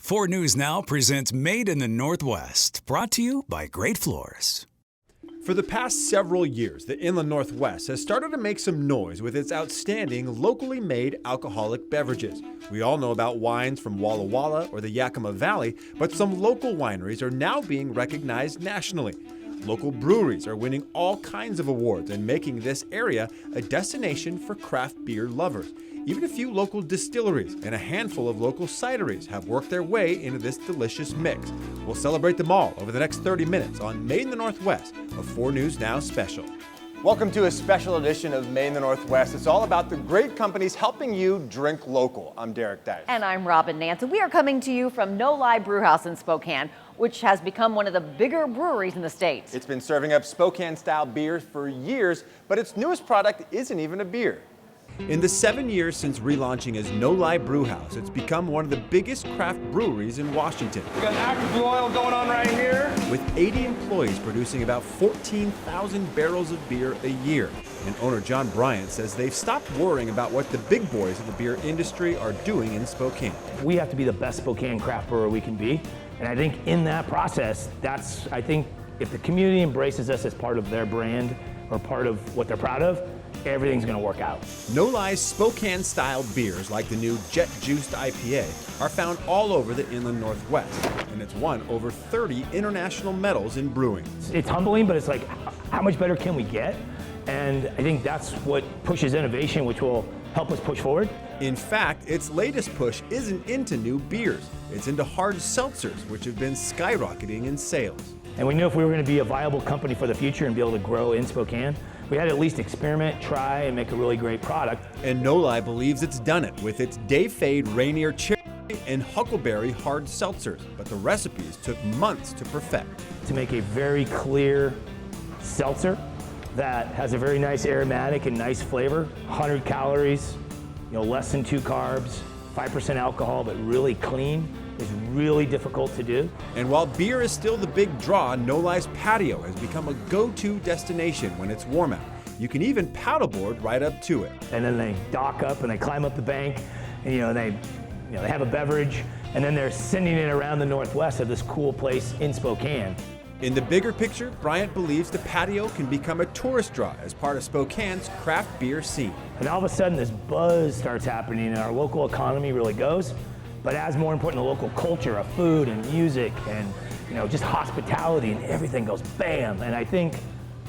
4 News Now presents Made in the Northwest, brought to you by Great Floors. For the past several years, the Inland Northwest has started to make some noise with its outstanding locally made alcoholic beverages. We all know about wines from Walla Walla or the Yakima Valley, but some local wineries are now being recognized nationally. Local breweries are winning all kinds of awards and making this area a destination for craft beer lovers. Even a few local distilleries and a handful of local cideries have worked their way into this delicious mix. We'll celebrate them all over the next 30 minutes on Made in the Northwest, a 4 News Now special. Welcome to a special edition of Made in the Northwest. It's all about the great companies helping you drink local. I'm Derek Dice. And I'm Robin Nance. We are coming to you from No Lie Brewhouse in Spokane, which has become one of the bigger breweries in the state. It's been serving up Spokane-style beers for years, but its newest product isn't even a beer. In the 7 years since relaunching as No Lie Brewhouse, it's become one of the biggest craft breweries in Washington. We got active blue oil going on right here. With 80 employees producing about 14,000 barrels of beer a year. And owner John Bryant says they've stopped worrying about what the big boys of the beer industry are doing in Spokane. We have to be the best Spokane craft brewer we can be. And I think in that process, I think if the community embraces us as part of their brand or part of what they're proud of, everything's gonna work out. No Lie's Spokane-style beers, like the new Jet Juiced IPA, are found all over the Inland Northwest, and it's won over 30 international medals in brewing. It's humbling, but it's like, how much better can we get? And I think that's what pushes innovation, which will help us push forward. In fact, its latest push isn't into new beers. It's into hard seltzers, which have been skyrocketing in sales. And we knew if we were gonna be a viable company for the future and be able to grow in Spokane, we had to at least experiment, try, and make a really great product. And No Lie believes it's done it with its Day Fade Rainier Cherry and Huckleberry hard seltzers, but the recipes took months to perfect. To make a very clear seltzer that has a very nice aromatic and nice flavor, 100 calories, less than 2 carbs, 5% alcohol, but really clean, is really difficult to do. And while beer is still the big draw, No Lie's Patio has become a go-to destination when it's warm out. You can even paddleboard right up to it. And then they dock up and they climb up the bank, and they have a beverage, and then they're sending it around the Northwest of this cool place in Spokane. In the bigger picture, Bryant believes the patio can become a tourist draw as part of Spokane's craft beer scene. And all of a sudden this buzz starts happening and our local economy really goes. But as more important, the local culture of food and music and just hospitality and everything goes bam. And I think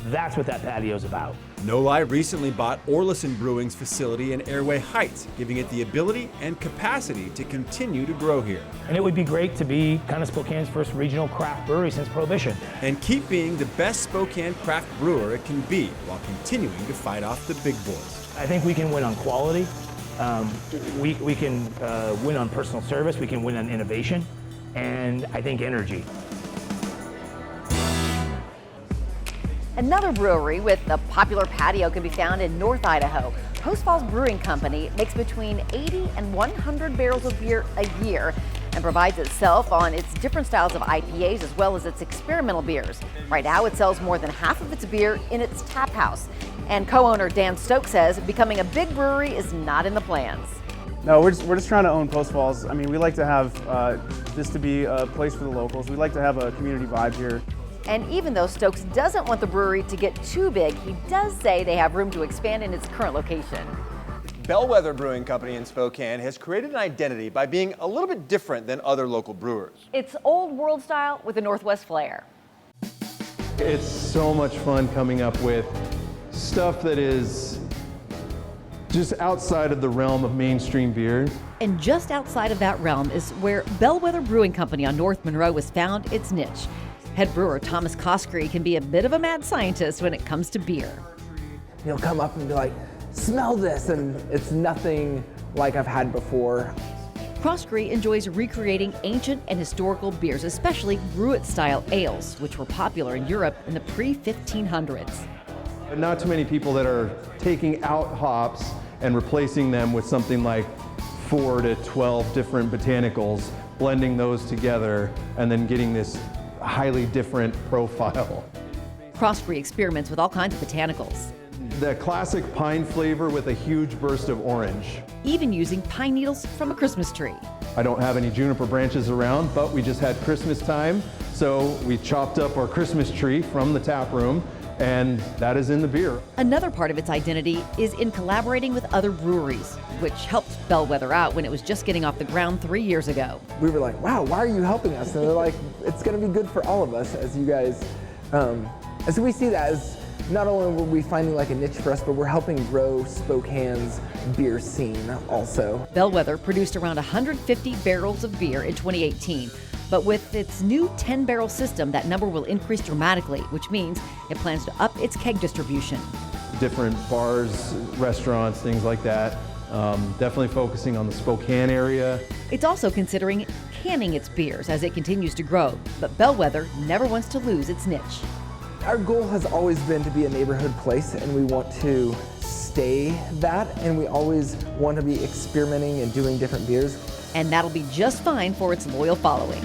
that's what that patio is about. No Lie recently bought Orleson Brewing's facility in Airway Heights, giving it the ability and capacity to continue to grow here. And it would be great to be kind of Spokane's first regional craft brewery since Prohibition. And keep being the best Spokane craft brewer it can be while continuing to fight off the big boys. I think we can win on quality. We can win on personal service. We can win on innovation. And I think energy. Another brewery with a popular patio can be found in North Idaho. Post Falls Brewing Company makes between 80 and 100 barrels of beer a year and provides itself on its different styles of IPAs as well as its experimental beers. Right now it sells more than half of its beer in its tap house. And co-owner Dan Stokes says becoming a big brewery is not in the plans. No, we're just trying to own Post Falls. I mean, we like to have this to be a place for the locals. We like to have a community vibe here. And even though Stokes doesn't want the brewery to get too big, he does say they have room to expand in its current location. Bellwether Brewing Company in Spokane has created an identity by being a little bit different than other local brewers. It's old world style with a Northwest flair. It's so much fun coming up with stuff that is just outside of the realm of mainstream beer. And just outside of that realm is where Bellwether Brewing Company on North Monroe has found its niche. Head brewer Thomas Coskery can be a bit of a mad scientist when it comes to beer. He'll come up and be like, smell this, and it's nothing like I've had before. Coskery enjoys recreating ancient and historical beers, especially Gruit-style ales, which were popular in Europe in the pre-1500s. Not too many people that are taking out hops and replacing them with something like 4 to 12 different botanicals, blending those together, and then getting this highly different profile. Coskery experiments with all kinds of botanicals. the classic pine flavor with a huge burst of orange. Even using pine needles from a Christmas tree. I don't have any juniper branches around, but we just had Christmas time, so we chopped up our Christmas tree from the tap room, and that is in the beer. Another part of its identity is in collaborating with other breweries, which helped Bellwether out when it was just getting off the ground 3 years ago. We were like, wow, why are you helping us? And they're like, it's going to be good for all of us as you guys. And so we see that as not only were we finding like a niche for us, but we're helping grow Spokane's beer scene also. Bellwether produced around 150 barrels of beer in 2018. But with its new 10-barrel system, that number will increase dramatically, which means it plans to up its keg distribution. Different bars, restaurants, things like that. Definitely focusing on the Spokane area. It's also considering canning its beers as it continues to grow, but Bellwether never wants to lose its niche. Our goal has always been to be a neighborhood place, and we want to stay that, and we always want to be experimenting and doing different beers. And that'll be just fine for its loyal following.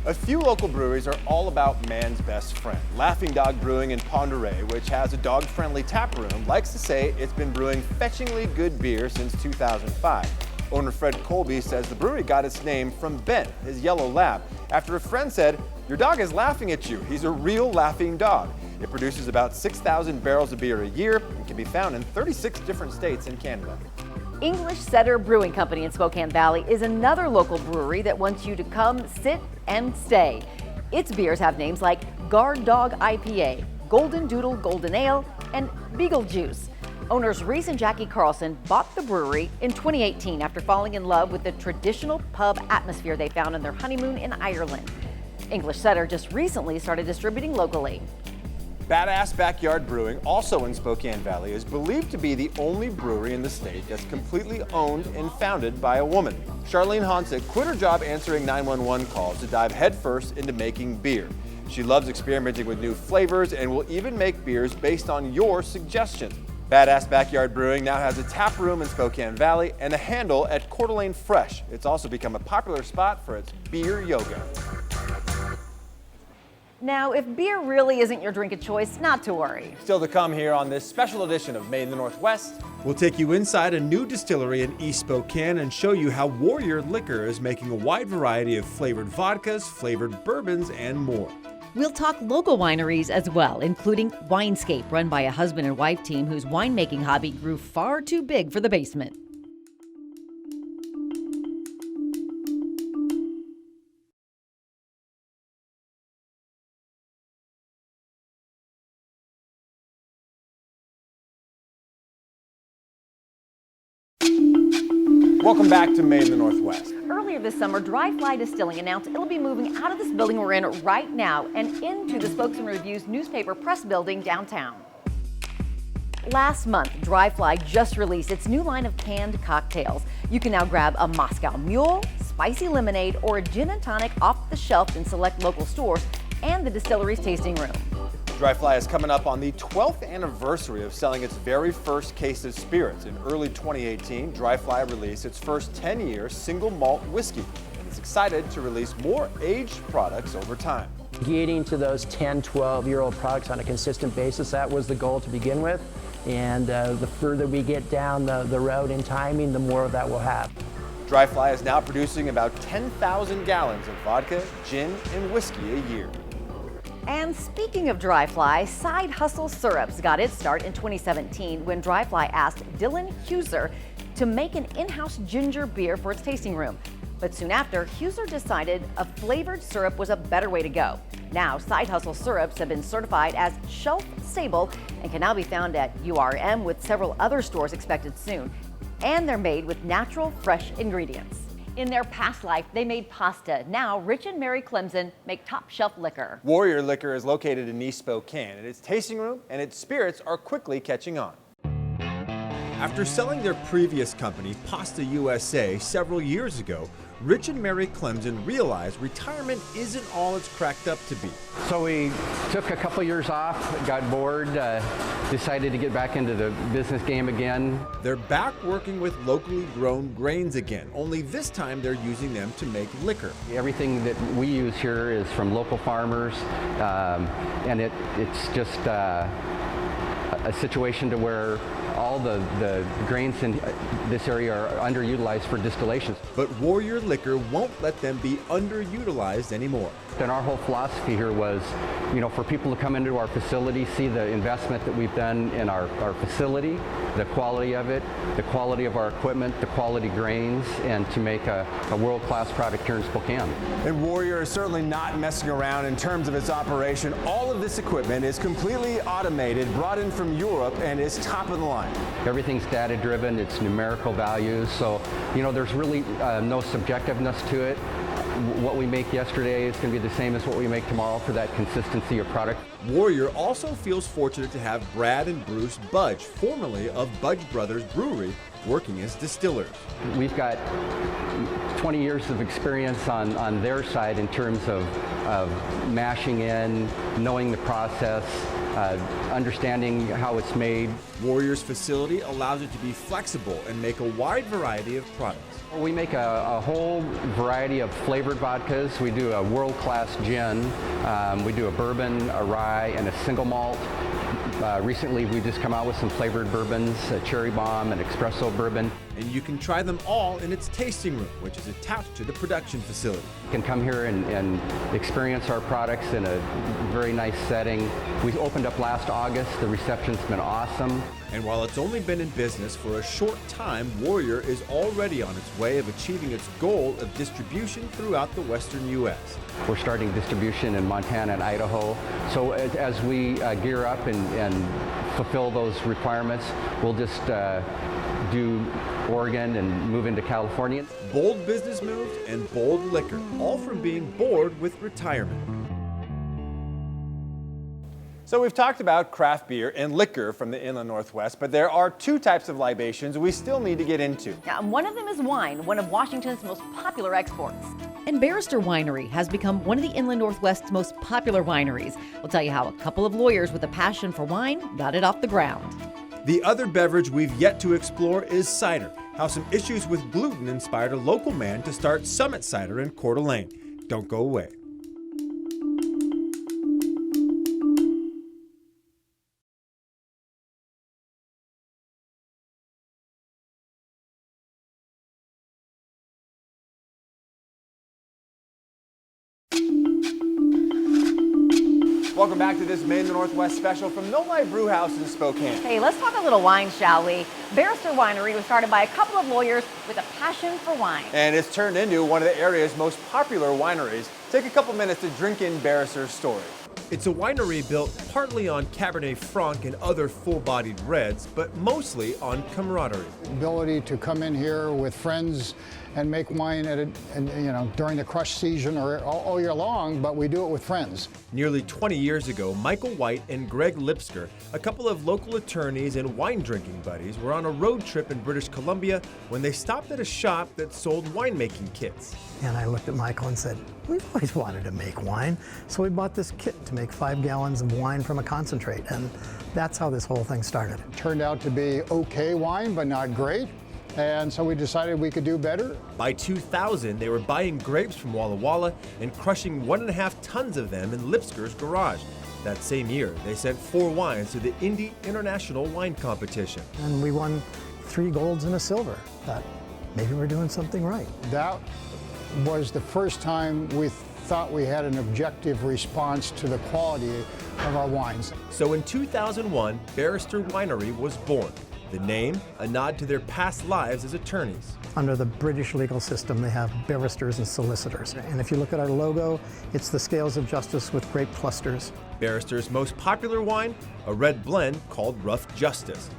A few local breweries are all about man's best friend. Laughing Dog Brewing in Pend Oreille, which has a dog-friendly tap room, likes to say it's been brewing fetchingly good beer since 2005. Owner Fred Colby says the brewery got its name from Ben, his yellow lab, after a friend said, "Your dog is laughing at you. He's a real laughing dog." It produces about 6,000 barrels of beer a year and can be found in 36 different states in Canada. English Setter Brewing Company in Spokane Valley is another local brewery that wants you to come, sit, and stay. Its beers have names like Guard Dog IPA, Golden Doodle Golden Ale, and Beagle Juice. Owners Reese and Jackie Carlson bought the brewery in 2018 after falling in love with the traditional pub atmosphere they found on their honeymoon in Ireland. English Setter just recently started distributing locally. Badass Backyard Brewing, also in Spokane Valley, is believed to be the only brewery in the state that's completely owned and founded by a woman. Charlene Hansik quit her job answering 911 calls to dive headfirst into making beer. She loves experimenting with new flavors and will even make beers based on your suggestions. Badass Backyard Brewing now has a tap room in Spokane Valley and a handle at Coeur d'Alene Fresh. It's also become a popular spot for its beer yoga. Now, if beer really isn't your drink of choice, not to worry. Still to come here on this special edition of Made in the Northwest. We'll take you inside a new distillery in East Spokane and show you how Warrior Liquor is making a wide variety of flavored vodkas, flavored bourbons, and more. We'll talk local wineries as well, including Winescape, run by a husband and wife team whose winemaking hobby grew far too big for the basement. Welcome back to Made in the Northwest. Earlier this summer, Dry Fly Distilling announced it'll be moving out of this building we're in right now and into the Spokesman Review's newspaper press building downtown. Last month, Dry Fly just released its new line of canned cocktails. You can now grab a Moscow Mule, spicy lemonade, or a gin and tonic off the shelf in select local stores and the distillery's tasting room. Dry Fly is coming up on the 12th anniversary of selling its very first case of spirits. In early 2018, Dry Fly released its first 10-year single malt whiskey and is excited to release more aged products over time. Getting to those 10, 12-year-old products on a consistent basis, that was the goal to begin with. And the further we get down the road in timing, the more of that we'll have. Dry Fly is now producing about 10,000 gallons of vodka, gin, and whiskey a year. And speaking of Dry Fly, Side Hustle Syrups got its start in 2017 when Dry Fly asked Dylan Huser to make an in-house ginger beer for its tasting room. But soon after, Huser decided a flavored syrup was a better way to go. Now, Side Hustle Syrups have been certified as shelf stable and can now be found at URM with several other stores expected soon. And they're made with natural, fresh ingredients. In their past life, they made pasta. Now, Rich and Mary Clemson make top shelf liquor. Warrior Liquor is located in East Spokane, and its tasting room and its spirits are quickly catching on. After selling their previous company, Pasta USA, several years ago, Rich and Mary Clemson realize retirement isn't all it's cracked up to be. So we took a couple years off, got bored, decided to get back into the business game again. They're back working with locally grown grains again, only this time they're using them to make liquor. Everything that we use here is from local farmers, and it's just a situation to where all the grains in this area are underutilized for distillation. But Warrior Liquor won't let them be underutilized anymore. And our whole philosophy here was, for people to come into our facility, see the investment that we've done in our facility, the quality of it, the quality of our equipment, the quality grains, and to make a world-class product here in Spokane. And Warrior is certainly not messing around in terms of its operation. All of this equipment is completely automated, brought in from Europe, and is top of the line. Everything's data-driven, it's numerical values, so there's really no subjectiveness to it. What we make yesterday is going to be the same as what we make tomorrow for that consistency of product. Warrior also feels fortunate to have Brad and Bruce Budge, formerly of Budge Brothers Brewery, working as distillers. We've got 20 years of experience on their side in terms of mashing in, knowing the process, understanding how it's made. Warrior's facility allows it to be flexible and make a wide variety of products. We make a whole variety of flavored vodkas. We do a world-class gin. We do a bourbon, a rye, and a single malt. Recently, we just come out with some flavored bourbons, a cherry bomb, an espresso bourbon. And you can try them all in its tasting room, which is attached to the production facility. You can come here and experience our products in a very nice setting. We opened up last August. The reception's been awesome. And while it's only been in business for a short time, Warrior is already on its way of achieving its goal of distribution throughout the western U.S. We're starting distribution in Montana and Idaho. So as we gear up and fulfill those requirements, we'll just do Oregon and move into California. Bold business moves and bold liquor, all from being bored with retirement. So we've talked about craft beer and liquor from the Inland Northwest, but there are two types of libations we still need to get into. Now, one of them is wine, one of Washington's most popular exports. And Barrister Winery has become one of the Inland Northwest's most popular wineries. We'll tell you how a couple of lawyers with a passion for wine got it off the ground. The other beverage we've yet to explore is cider, how some issues with gluten inspired a local man to start Summit Cider in Coeur d'Alene. Don't go away. Welcome back to this Made in the Northwest special from No Lie Brewhouse in Spokane. Hey, let's talk a little wine, shall we? Barrister Winery was started by a couple of lawyers with a passion for wine. And it's turned into one of the area's most popular wineries. Take a couple minutes to drink in Barrister's story. It's a winery built partly on Cabernet Franc and other full-bodied reds, but mostly on camaraderie. Ability to come in here with friends and make wine during the crush season or all year long, but we do it with friends. Nearly 20 years ago, Michael White and Greg Lipsker, a couple of local attorneys and wine drinking buddies, were on a road trip in British Columbia when they stopped at a shop that sold winemaking kits. And I looked at Michael and said, we've always wanted to make wine, so we bought this kit to make 5 gallons of wine from a concentrate, and that's how this whole thing started. It turned out to be okay wine, but not great. And so we decided we could do better. By 2000, they were buying grapes from Walla Walla and crushing 1.5 tons of them in Lipsker's garage. That same year, they sent 4 wines to the Indy International Wine Competition. And we won 3 golds and a silver. Thought maybe we're doing something right. That was the first time we thought we had an objective response to the quality of our wines. So in 2001, Barrister Winery was born. The name, a nod to their past lives as attorneys. Under the British legal system, they have barristers and solicitors. And if you look at our logo, it's the scales of justice with grape clusters. Barrister's most popular wine, a red blend called Rough Justice.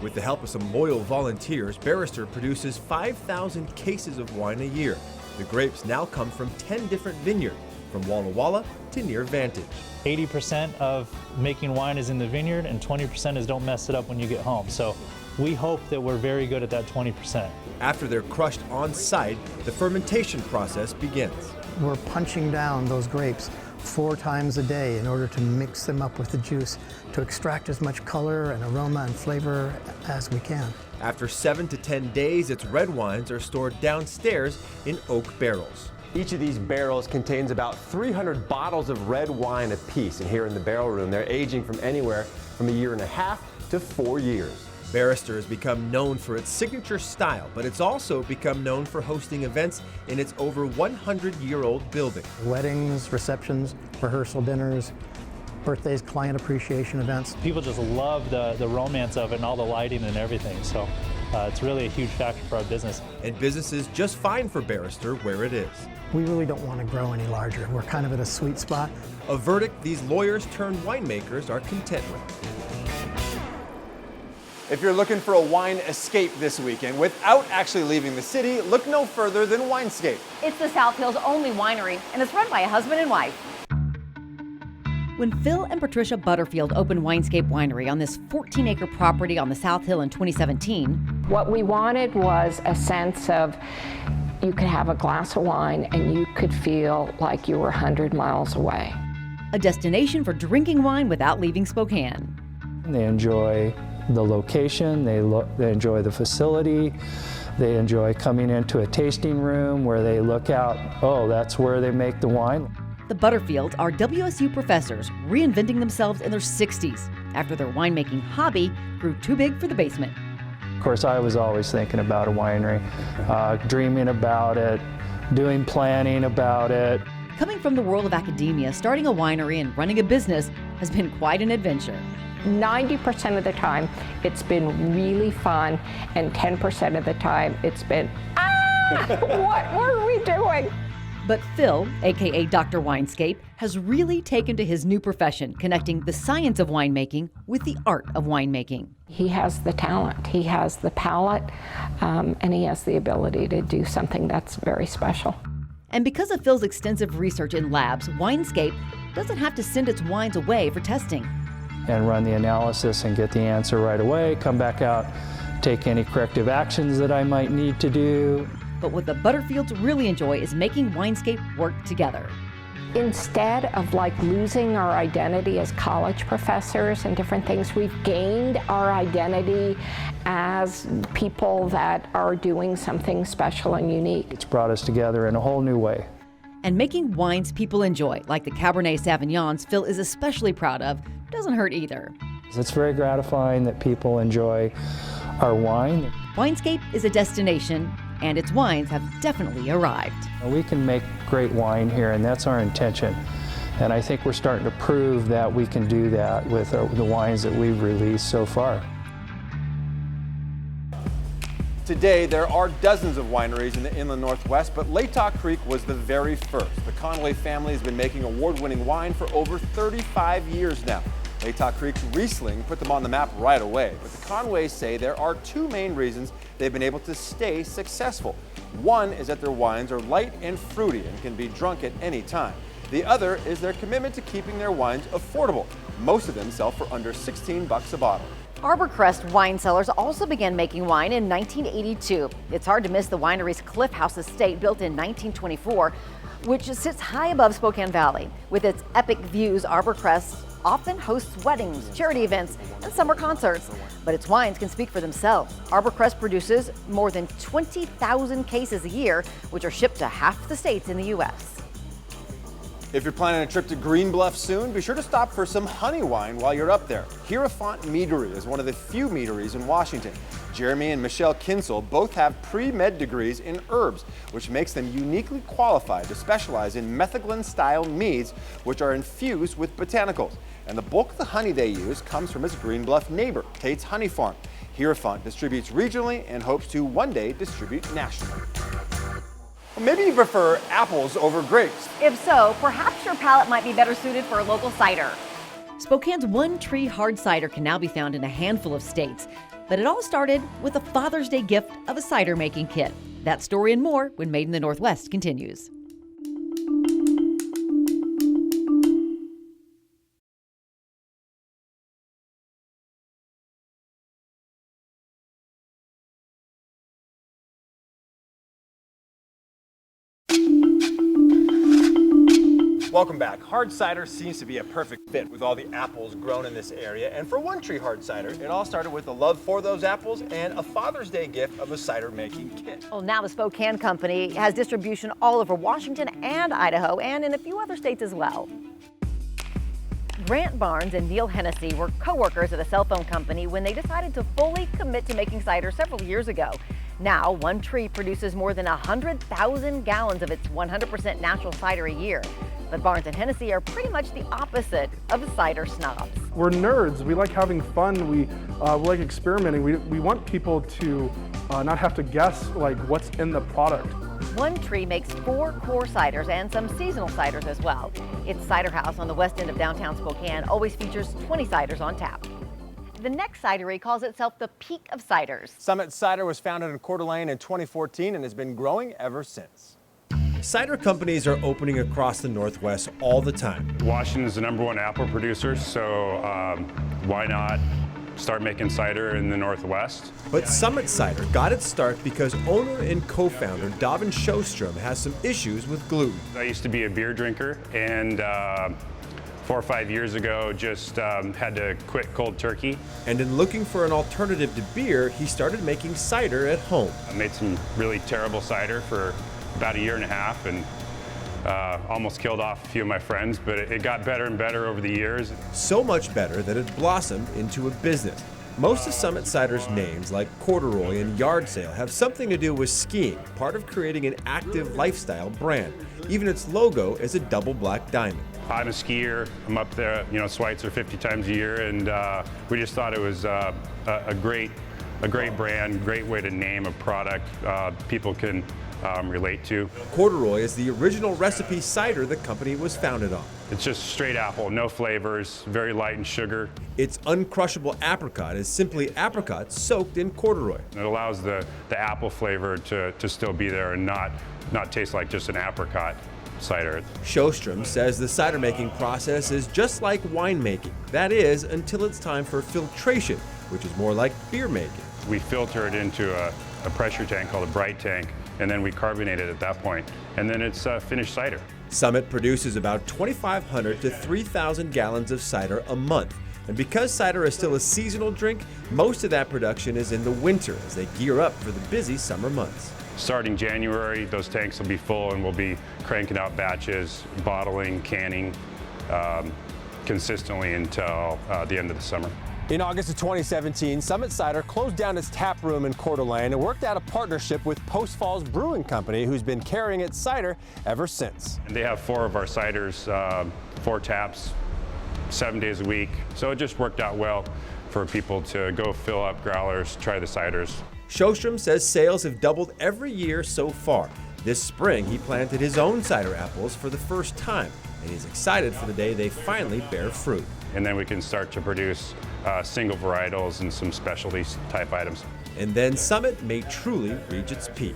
With the help of some loyal volunteers, Barrister produces 5,000 cases of wine a year. The grapes now come from 10 different vineyards, from Walla Walla to near Vantage. 80% of making wine is in the vineyard and 20% is don't mess it up when you get home. So we hope that we're very good at that 20%. After they're crushed on site, the fermentation process begins. We're punching down those grapes 4 times a day in order to mix them up with the juice to extract as much color and aroma and flavor as we can. After 7 to 10 days, its red wines are stored downstairs in oak barrels. Each of these barrels contains about 300 bottles of red wine apiece, and here in the barrel room, they're aging from anywhere from 1.5 years to 4 years. Barrister has become known for its signature style, but it's also become known for hosting events in its over 100-year-old building. Weddings, receptions, rehearsal dinners, birthdays, client appreciation events. People just love the romance of it and all the lighting and everything, so it's really a huge factor for our business. And business is just fine for Barrister where it is. We really don't want to grow any larger. We're kind of at a sweet spot. A verdict these lawyers turned winemakers are content with. If you're looking for a wine escape this weekend without actually leaving the city, look no further than Winescape. It's the South Hill's only winery, and it's run by a husband and wife. When Phil and Patricia Butterfield opened Winescape Winery on this 14-acre property on the South Hill in 2017, what we wanted was a sense of you could have a glass of wine and you could feel like you were 100 miles away. a destination for drinking wine without leaving Spokane. They enjoy the location, they enjoy the facility, they enjoy coming into a tasting room where they look out, oh, that's where they make the wine. The Butterfields are WSU professors reinventing themselves in their 60s after their winemaking hobby grew too big for the basement. Of course, I was always thinking about a winery, dreaming about it, doing planning about it. Coming from the world of academia, starting a winery and running a business has been quite an adventure. 90% of the time, it's been really fun, and 10% of the time, it's been, what are we doing? But Phil, aka Dr. Winescape, has really taken to his new profession, connecting the science of winemaking with the art of winemaking. He has the talent, he has the palate, and he has the ability to do something that's very special. And because of Phil's extensive research in labs, Winescape doesn't have to send its wines away for testing. And run the analysis and get the answer right away, come back out, take any corrective actions that I might need to do. But what the Butterfields really enjoy is making Winescape work together. Instead of losing our identity as college professors and different things, we've gained our identity as people that are doing something special and unique. It's brought us together in a whole new way. And making wines people enjoy, like the Cabernet Sauvignons Phil is especially proud of, doesn't hurt either. It's very gratifying that people enjoy our wine. Winescape is a destination, and its wines have definitely arrived. We can make great wine here, and that's our intention. And I think we're starting to prove that we can do that with the wines that we've released so far. Today, there are dozens of wineries in the Inland Northwest, but Latah Creek was the very first. The Conway family has been making award-winning wine for over 35 years now. Latah Creek's Riesling put them on the map right away, but the Conways say there are two main reasons they've been able to stay successful. One is that their wines are light and fruity and can be drunk at any time. The other is their commitment to keeping their wines affordable. Most of them sell for under $16 a bottle. Arborcrest wine cellars also began making wine in 1982. It's hard to miss the winery's Cliff House estate, built in 1924, which sits high above Spokane Valley. With its epic views, Arborcrest often hosts weddings, charity events, and summer concerts. But its wines can speak for themselves. Arborcrest produces more than 20,000 cases a year, which are shipped to half the states in the U.S. If you're planning a trip to Green Bluff soon, be sure to stop for some honey wine while you're up there. Hierophant Meadery is one of the few meaderies in Washington. Jeremy and Michelle Kinsel both have pre-med degrees in herbs, which makes them uniquely qualified to specialize in metheglin-style meads, which are infused with botanicals. And the bulk of the honey they use comes from its Green Bluff neighbor, Tate's Honey Farm. Hierophant distributes regionally and hopes to one day distribute nationally. Well, maybe you prefer apples over grapes. If so, perhaps your palate might be better suited for a local cider. Spokane's One Tree hard cider can now be found in a handful of states, but it all started with a Father's Day gift of a cider making kit. That story and more when Made in the Northwest continues. Welcome back. Hard cider seems to be a perfect fit with all the apples grown in this area. And for One Tree Hard Cider, it all started with a love for those apples and a Father's Day gift of a cider making kit. Well, now the Spokane Company has distribution all over Washington and Idaho and in a few other states as well. Grant Barnes and Neil Hennessy were co-workers at a cell phone company when they decided to fully commit to making cider several years ago. Now, One Tree produces more than 100,000 gallons of its 100% natural cider a year. But Barnes and Hennessy are pretty much the opposite of cider snobs. We're nerds. We like having fun. We like experimenting. We want people to not have to guess like what's in the product. One Tree makes 4 core ciders and some seasonal ciders as well. Its cider house on the west end of downtown Spokane always features 20 ciders on tap. The next cidery calls itself the Peak of Ciders. Summit Cider was founded in Coeur d'Alene in 2014 and has been growing ever since. Cider companies are opening across the Northwest all the time. Washington's the #1 apple producer, so why not start making cider in the Northwest? But Summit Cider got its start because owner and co-founder Davin Sjostrom has some issues with gluten. I used to be a beer drinker, and 4 or 5 years ago just had to quit cold turkey. And in looking for an alternative to beer, he started making cider at home. I made some really terrible cider for about 1.5 years and almost killed off a few of my friends, but it got better and better over the years. So much better that it blossomed into a business. Most of Summit Cider's names, like Corduroy and Yard Sale, have something to do with skiing, part of creating an active lifestyle brand. Even its logo is a double black diamond. I'm a skier. I'm up there, Schweitzer 50 times a year, and we just thought it was a great brand, great way to name a product people can relate to. Corduroy is the original recipe cider the company was founded on. It's just straight apple, no flavors, very light in sugar. Its uncrushable apricot is simply apricot soaked in corduroy. It allows the apple flavor to still be there and not taste like just an apricot cider. Sjostrom says the cider making process is just like winemaking. That is, until it's time for filtration, which is more like beer making. We filter it into a pressure tank called a bright tank, and then we carbonate it at that point, and then it's finished cider. Summit produces about 2,500 to 3,000 gallons of cider a month. And because cider is still a seasonal drink, most of that production is in the winter as they gear up for the busy summer months. Starting January, those tanks will be full and we'll be cranking out batches, bottling, canning consistently until the end of the summer. In August of 2017, Summit Cider closed down its tap room in Coeur d'Alene and worked out a partnership with Post Falls Brewing Company, who's been carrying its cider ever since. And they have 4 of our ciders, 4 taps, 7 days a week. So it just worked out well for people to go fill up growlers, try the ciders. Sjostrom says sales have doubled every year so far. This spring, he planted his own cider apples for the first time, and he's excited for the day they finally bear fruit. And then we can start to produce single varietals and some specialty type items. And then Summit may truly reach its peak.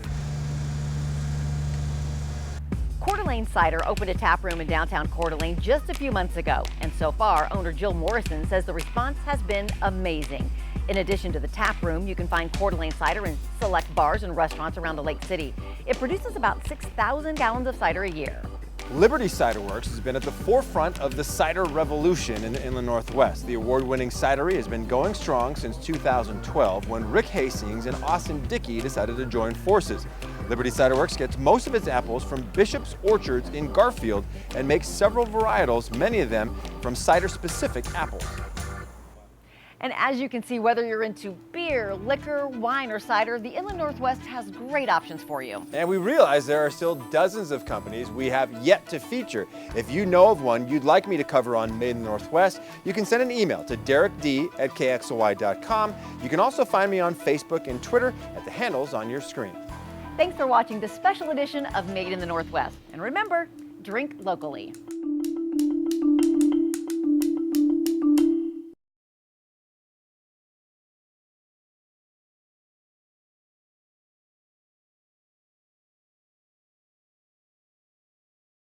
Coeur d'Alene Cider opened a tap room in downtown Coeur d'Alene just a few months ago. And so far, owner Jill Morrison says the response has been amazing. In addition to the tap room, you can find Coeur d'Alene cider in select bars and restaurants around the Lake City. It produces about 6,000 gallons of cider a year. Liberty Cider Works has been at the forefront of the cider revolution in the Inland Northwest. The award-winning cidery has been going strong since 2012 when Rick Hastings and Austin Dickey decided to join forces. Liberty Cider Works gets most of its apples from Bishop's Orchards in Garfield and makes several varietals, many of them from cider-specific apples. And as you can see, whether you're into beer, liquor, wine, or cider, the Inland Northwest has great options for you. And we realize there are still dozens of companies we have yet to feature. If you know of one you'd like me to cover on Made in the Northwest, you can send an email to DerekD@KXLY.com. You can also find me on Facebook and Twitter at the handles on your screen. Thanks for watching this special edition of Made in the Northwest. And remember, drink locally.